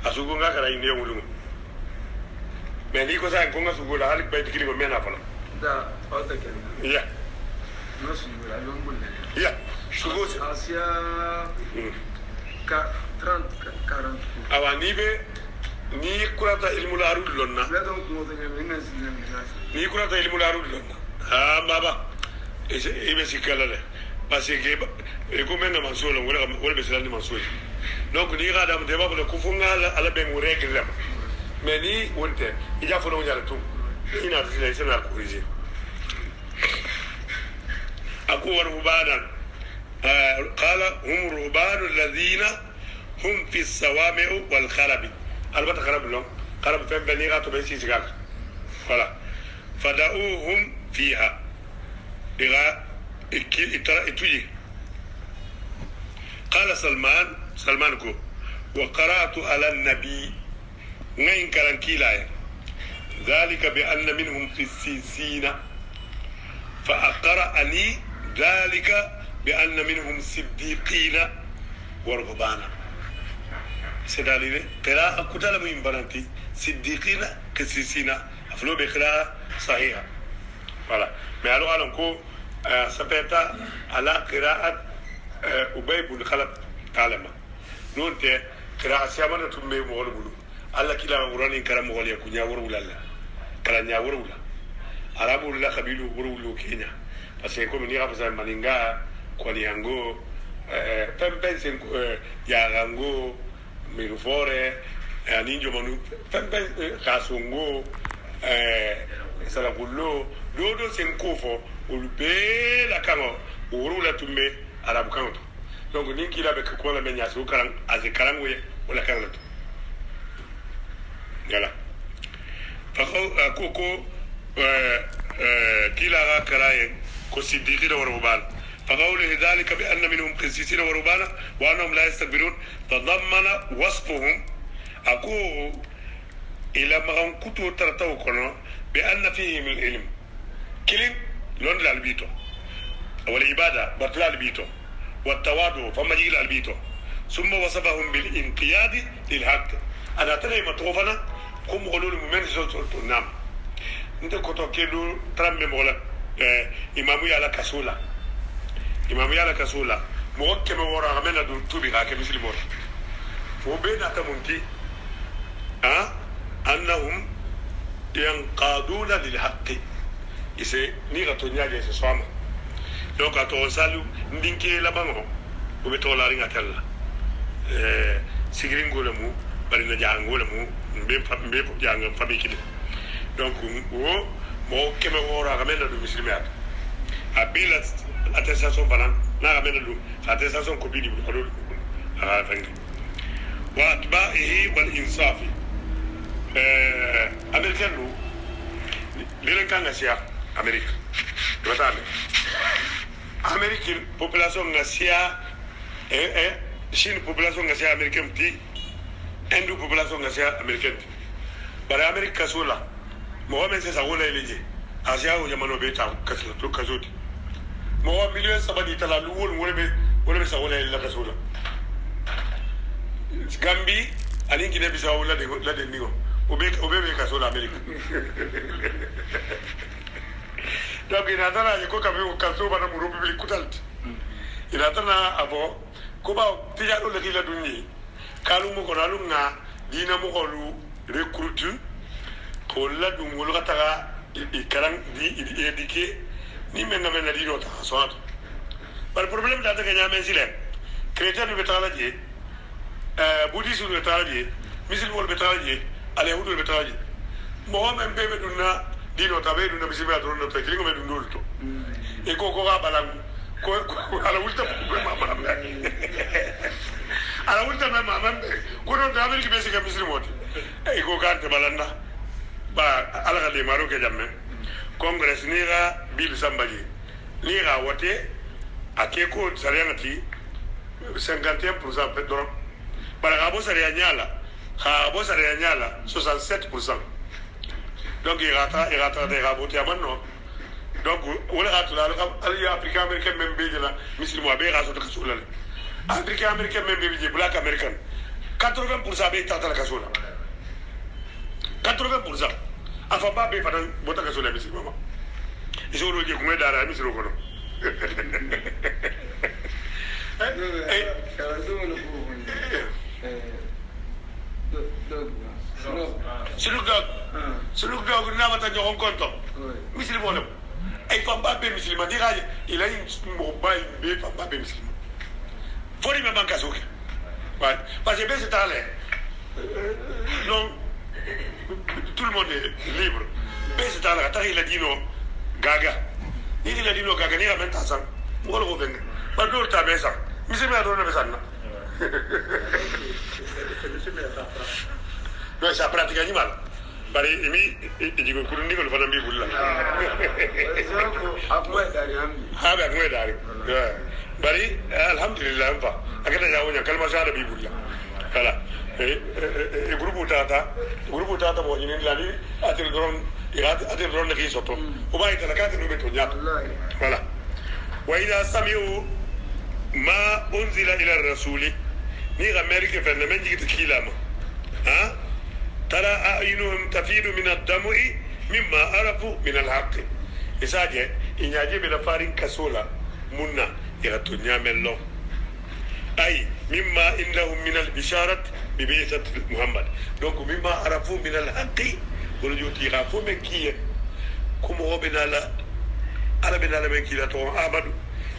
asugo ngakara inde wulungu mais ni ko sa ko ngasugo la halik bayt kilimo mena fala da auta ken ya no sugo la long bulle ya sugo asia ka 30 40 awa ni kurata ilmu la arul lonna la donc mo de ngene ni kurata ilmu la arul lonna ha baba ibe sikalale parce que e ko menga mansolo wala be selani mansolo donc ni ga dam de baba ko funga ala be mu règle mais ni wonte ija fo no jara tu ina tsile sena corriger aku war rubadan qala hum rubanu alladhina hum fi as-sawami' wal kharab albata kharab long kharab fe beni ga to be si sigak voilà fada'uhum fiha ira اتوجه قال سلمان كو وقرأت على النبي وين كان كيلاي ذلك بأن منهم في السيسين فأقرأني ذلك بأن منهم صديقين ورهبانا سدالي قراءة كتلا من بناتي صديقين كسيسين أفلو بقراءة صحيحة voilà mais alors ko sapeta ala qira'at ubay bin khalaf talama non te qira'a siamana tumbe mo wala bulu alla kila ngurani karam mo wala kunya wurula kala nya wurula arabu la kabilu wurulu kenya parce que comme ni rafa maninga ko ni yango pempensen ya rango mirufore aninjo manu pempen kasungo sala kullo dodo sen kofo ulbe la kamo urula tumbe arabu kanto donc ni kila be ko la menya so karam azikaram we wala kanto yala fa ko kila ga karaye ko siddiqina wa rubban فقوله ذلك بأن منهم قسيسين ورهبانا وأنهم لا يستكبرون تضمن وصفهم أقول إلى ما كنتو ترتو كنا بأن فيهم العلم كلم لون لالبيتو والعبادة بطل البيتو والتواضع فما جيل البيتو ثم وصفهم بالانقياد للحق أنا ترى مطروفنا كم غلول من زوجة نام أنت كتو كيلو ترمي مولا إمامي على كسولا إمامي على كسولا موكب ورا غمنا دون توبي هاك مثل مور وبين أتمنتي أنهم ينقادون للحق ise ni ga to nyaaje se swama donc ato salu ndinke la bango o beto la ringa tella sigringo le mu bari na jango le mu mbe janga fabi kidi donc o mo keme wora ga mena du muslimat abila attestation banan na ga mena du attestation ko bi di ko do ala fangi wa atba'ihi wal insafi american lu liren kanga sia Amérique. Tu vois Amérique, population nasia, Chine, population nasia américaine, Inde, population nasia américaine. Par Amérique, Kasola, Mohamed, c'est ça, on l'a élevé. Asia, on y a mano beta, Kasoti. Mohamed, million, ça va dire, la louole, on l'a ça, on l'a élevé, Kasola. Gambie, Aline qui n'est pas là de Nigo. Obé Kasola, Amérique. Donc il a tana ko kabe ko kaso bana mu republic kutalti il a tana abo ko ba tiya do le kila dunni kalu mo ko nalu nga dina mo ko lu recruit ko la dum wol gata i karam di éduquer ni men na di do ta so par problème da daga nyame sile chrétien be tala je bouddhiste be tala je musulman be tala je alayhudu be tala je mo men be dunna dino tabe duna bisibe adrono to kilingo me dundulto e ko ga balangu ko ala ulta ko mama ala ulta me mama ko no da amel ki besi ka misri moti e ko garte balanda ba ala ga de maro ke jamme congress ni ga bil sambaji ni ga wote ake ko sariyanati 51% pe doron bara abo sare nyala ha abo sare nyala 67%. Donc il rata de raboti amanno. Donc wala atula ali africain américain même be la musulman be raso de kasula africain américain même be black american 80% be tata la kasula 80% afa ba be fadan bota kasula musulman isoro je kuma dara musulman ko Suluk dog na mata ñokon konto musulman ay famba be musulman di gaje il a une mobile be famba be musulman fori me banka soke parce que ben c'est allé non tout le monde est libre ben c'est allé ta il a dit non gaga il a dit non gaga ni ramène ta sang mo ko ben ba do ta be sang musulman do na be sang no sa pratica animale bari imi digo kurundi ko fana mbi bulla ha ba ngwe dari bari alhamdulillah fa akata yawonya kalma sada bi bulla kala groupe tata mo nyini lani atir dron ne ki soto o bay kala ka no beto nyato voilà wa idha sami'u ma unzila ila ar-rasuli ni amerika fa men jigit kilama ha ترى أعينهم تفيض من الدمع مما عرفوا من الحق إساجة إن يجب لفارين كسولا منا يغتنيا من الله أي مما عندهم من البشارة ببعثة محمد دونك مما عرفوا من الحق ولجوت يغافوا من كيه كم هو بنالا على بنالا من كيه لتوان أحمد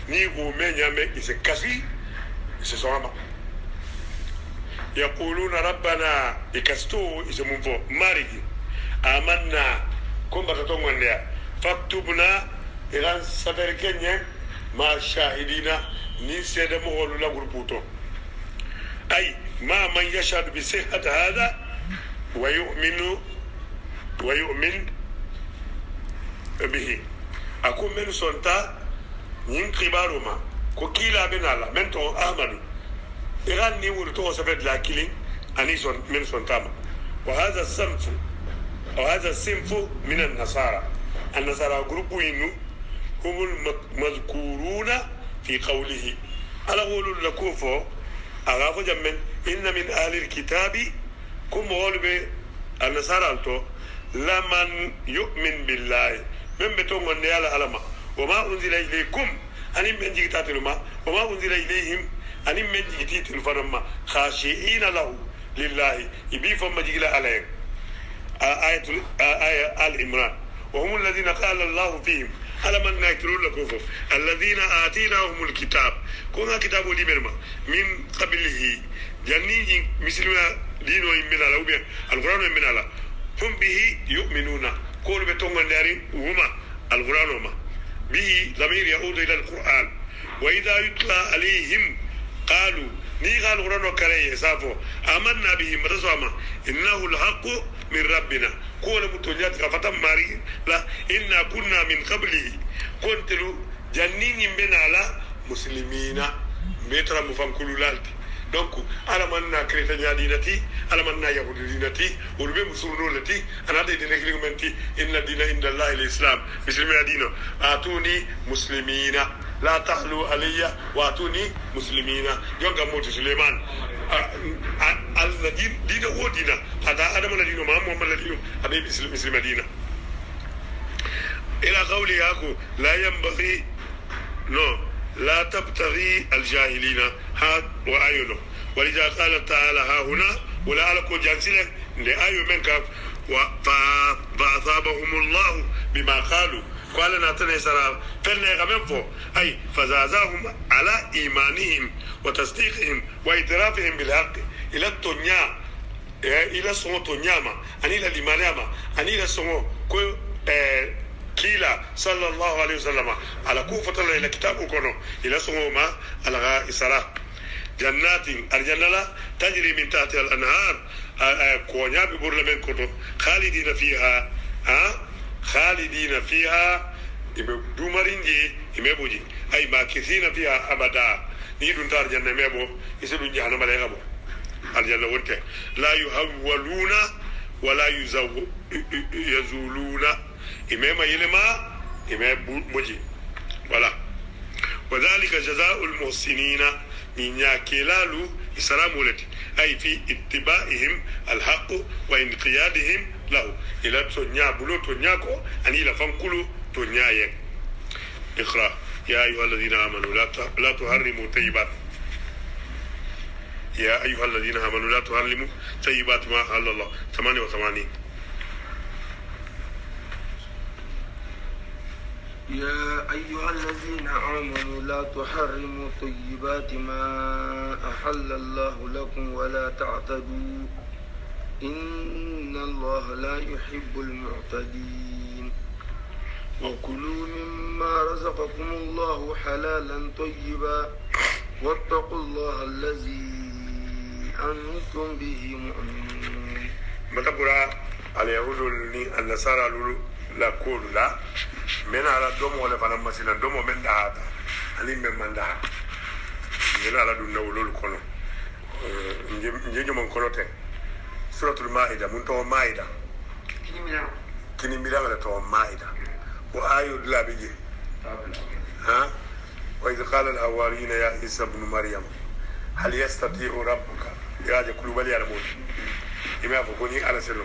نيغو من يامي إسكاسي إسسوما يقولون ربنا يكستو اسمو ماري آمنا كم بكتون ونيا فاكتبنا إلى سفر كنيا ما شاهدين نسيد مغول لا غربوتو أي ما من يشهد بصحة هذا ويؤمن به أكون من سنتا ين كبارما كوكيلا بنالا من تو أحمد إيران نيول تو سفد لاكيلين أنيسون من سنتاما وهذا الصنف من النصارى جروب إنه هم المذكورون في قوله على قول لكوفو أغاف جمن إن من أهل الكتاب كم غالب النصارى التو لمن يؤمن بالله من بتوم ونيال علما وما أنزل إليكم أني من جيتات لما وما أنزل إليهم أني من جيتات الفرما خاشعين له لله يبي فما جيلا عليهم آية آل عمران وهم الذين قال الله فيهم على من ناكرون لكوفو الذين آتيناهم الكتاب كونا كتاب لمرما من قبله جنين مسلمنا دينو من على وبيا القرآن من على هم به يؤمنون كل بتوم دارين وما القرآن وما به ضمير يعود إلى القرآن وإذا يتلى عليهم قالوا نيغا القرآن كريه سافو آمنا به مرزوما إنه الحق من ربنا كل متوجات فتم ماري لا إنا كنا من قبله كنت له جنين من على مسلمين متر مفهم كل لالتي donc ala manna kretinya dinati ala manna yahudi dinati urbe musulunati anade dinaki menti inna dina indallahi alislam muslimi dino atuni muslimina la tahlu alayya wa atuni muslimina jonga mutu suleiman al nadin dina wodina hada adam ladino muhammad ladino abi muslim madina ila qawli yaku la yanbaghi no لا تبتغي الجاهلين هاد وآيونه ولذا قال تعالى ها هنا ولا لكم جانسلة لآيو منك فأصابهم الله بما قالوا قال ناتني سراب فلنا يغمنفو أي فزازاهم على إيمانهم وتصديقهم واعترافهم بالحق إلى التنيا إلى سمو تنياما أني إلى الإيمانياما أني إلى سمو كو كيلا صلى الله عليه وسلم على كوفة الله إلى كتاب كونه إلى سموما على إسراء جنات الجنة تجري من تحتها الأنهار كونيا ببرل من كتب خالدين فيها خالدين فيها دومارينجي يمبوجي أي ماكثين فيها أبدا نيدون تار جنة مبو يسدون جهنم عليها aljanna wonte la yuhawwaluna wala yazuluna imema yelema imema moji voilà وذلك جزاء المحسنين نيا كلالو إسلام ولد أي في اتباعهم الحق وانقيادهم له إلى تنيا بلو تنياكو أن إلى فنكلو تنيا اقرأ يا أيها الذين آمنوا لا تحرموا طيبات يا أيها الذين آمنوا لا تحرموا طيبات ما أحل الله 88 يا أيها الذين آمنوا لا تحرموا طيبات ما أحل الله لكم ولا تعتدوا إن الله لا يحب المعتدين وكلوا مما رزقكم الله حلالا طيبا واتقوا الله الذي أنتم به مؤمنون متقرأ اليهود النصارى لا كول لا من على دوم ولا فنم مثلا دوم من دهاتا أني من دها من على دون نقول كونو نجيجو من كونوتين سورة المائدة من تو مائدة كني ميلان على تو مائدة وآيو لا بيجي ها وإذ قال الحواريون يا عيسى ابن مريم هل يستطيع ربك يا جكلوا بلي على موت إما فكوني على سلو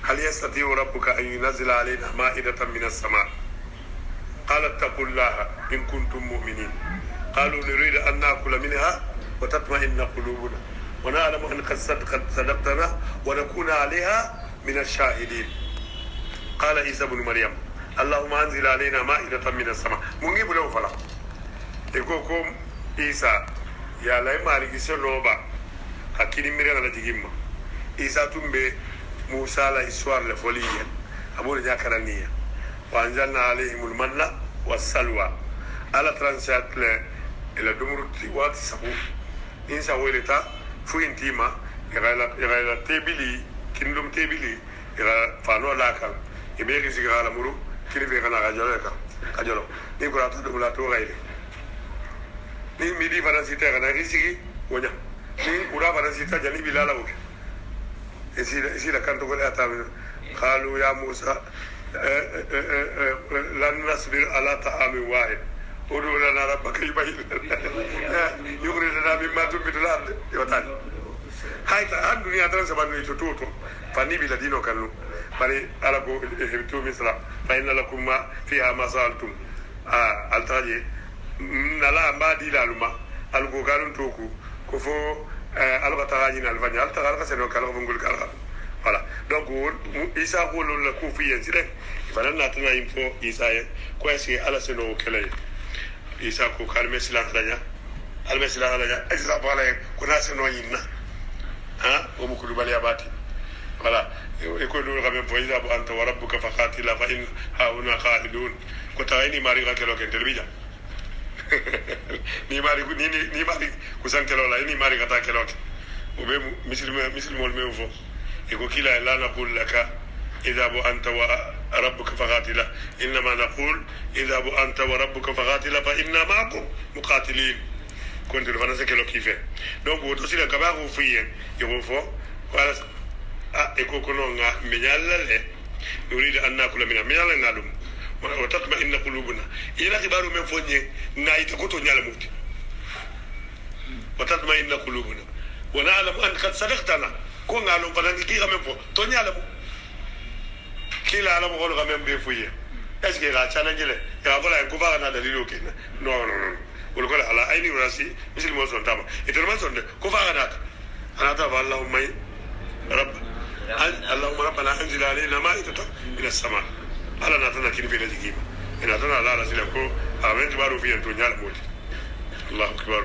هل يستطيع ربك أن ينزل علينا مائدة من السماء قال اتقوا الله إن كنتم مؤمنين قالوا نريد أن نأكل منها وتطمئن قلوبنا ونعلم أن قد صدقتنا ونكون عليها من الشاهدين قال عيسى ابن مريم اللهم أنزل علينا مائدة من السماء منجيب له فلا يقولكم عيسى يا لا مالك سلوبا hakini miranga na jigimma isa tumbe musa la histoire le folie abul jakaraniya wa anzalna alaihimul manna wassalwa ala 37 le ila dumruti wat sabu insa weleta fu intima ira tebili kindum tebili ira fano laka iberi sigara muru kilibe kana kajolo ni ko ratu dum la to gaile ni midi fana sita kana risigi wonya ni ura fana sita jani bilala wuke esi la kanto gole atamin qalu ya musa lan nasbir ala ta'amin wahid udu lana rabbaka yubayyin yukhrij lana mimma tunbitu al-ard yotan hayta an dunya tan sabanu tututo fani bila dino kanu bari ala ko hebtu misra fa inna lakum ma fiha ma saltum altaje nala mbadi laluma algo galun toku ko fo alba taraji na alfanya altara ka seno kala ngul kala voilà donc isa ko lol la ko fi yensi rek fana na tana info isa ko esi ala seno kala isa ko kalme sila tanya alme sila tanya isa bala ko na seno yinna o mu ko bali abati voilà e ko do ga men fo isa bu anta wa rabbuka fa qatila fa in hauna qa'idun ko tayni mari ga kelo ken telbija ni mari kusantelo la ni mari kata keloke obe muslimol me fo e ko kila la naqul laka idha bu anta wa rabbuka faqatila inma naqul idha bu anta wa rabbuka faqatila fa inna ma'akum muqatilin konti fana se kelo kife donc woto sila kaba ko fiyen yo fo wala e ko kono nga menyalla le nuriid an nakula min menyalla ngadum وتطمئن قلوبنا إلى خبار من فوني نايت كتو نيال موت وتطمئن قلوبنا ونعلم أن قد صدقتنا كون علم فلان كي غمن فو تو نيال مو كي لا علم غول غمن بيفويه اسكي لا تشانجله يا فلا كوفا انا دليلو كين نو ولا على عيني وراسي مثل ما سون تاما يترما سون كوفا انا تابع اللهم اللهم ربنا انزل علينا مائدة من السماء ala natana kini bela jigima ina tana la sila ko awen baru fi en to nyal moti Allahu akbar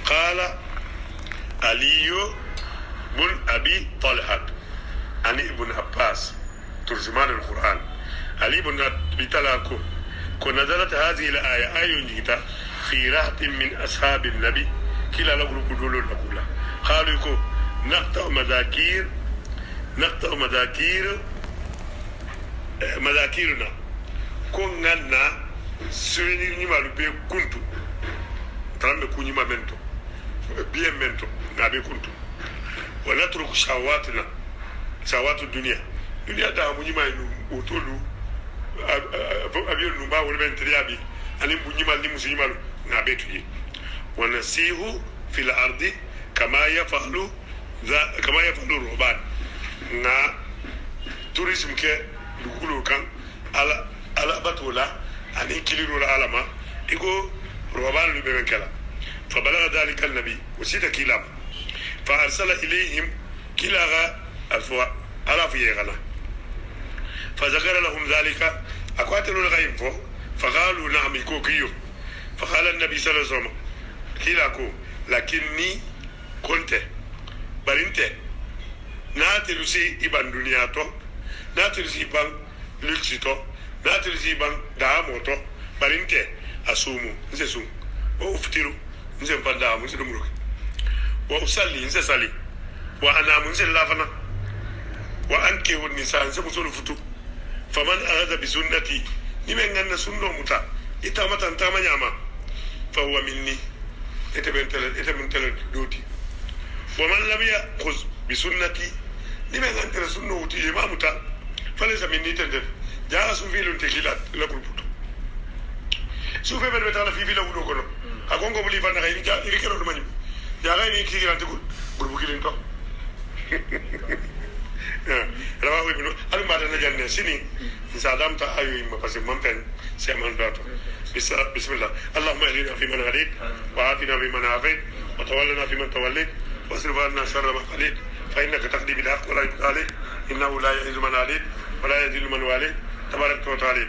qala aliyu bun abi talha ani ibn abbas ترجمان القرآن علي بن أبي طلحة كو نزلت هذه الآية آية جيتا في رهط من أصحاب النبي كلا لغلو كدولو لكولا قالوا يكو نقطع مذاكيرنا كون غانا سويني نيمالو بي كنتو ترامي كو نيما منتو بي منتو نابي كنتو ونترك شهواتنا شهوات الدنيا دا منيما وتولو أبيو نبا ولبن تريابي أنا منيما اللي مسلم نابتوي ونسيه في الأرض كما يفعل الرهبان نا tourisme ke dugulu kan ala batola ani kiliro la alama iko roban lu beben kala fa balagha dhalika an-nabi wasita kilam fa arsala ilayhim kilaga alfa ala fi yagala fa zakara lahum dhalika akwatelu al-ghaib fa qalu na'am ikokiyo fa qala an-nabi sallallahu alaihi wasallam kilako lakinni konte barinte naatilu si iban duniya to naatilu si ban luxe to naatilu si ban daamo to barinte asumu nse sum wa uftiru nse fanda mu nse dumuru wa usalli nse sali wa anamu nse lafana wa anke woni sa nse musulu futu faman arada bi sunnati nimen ganna sunno muta ita matan tamanyama fa huwa minni ite min tele doti wa man lam ya'khudh بسنتي لمن أنت سنة وتي ما متا فليس مني تندر جاء سوفي لون تكيلات لكل بوت سوفي من بتاعنا في فيلا ودو كنا أكون قبل يفعل غيري جاء يركنا الماني جاء غيري كيلات تقول بربوكيلين تو رواه ابن أنا ما أدري جاني سني إنسان تا أيوة ما بس ممكن سيمان داتو بسم الله اللهم اهدنا فيمن هديت وعافنا فيمن عافيت وتولنا فيمن توليت واصرف عنا شر ما قضيت فإنك تقضي بالحق ولا يقضى عليك إنه لا يعز من عليك ولا يذل من واليت تبارك وتعالى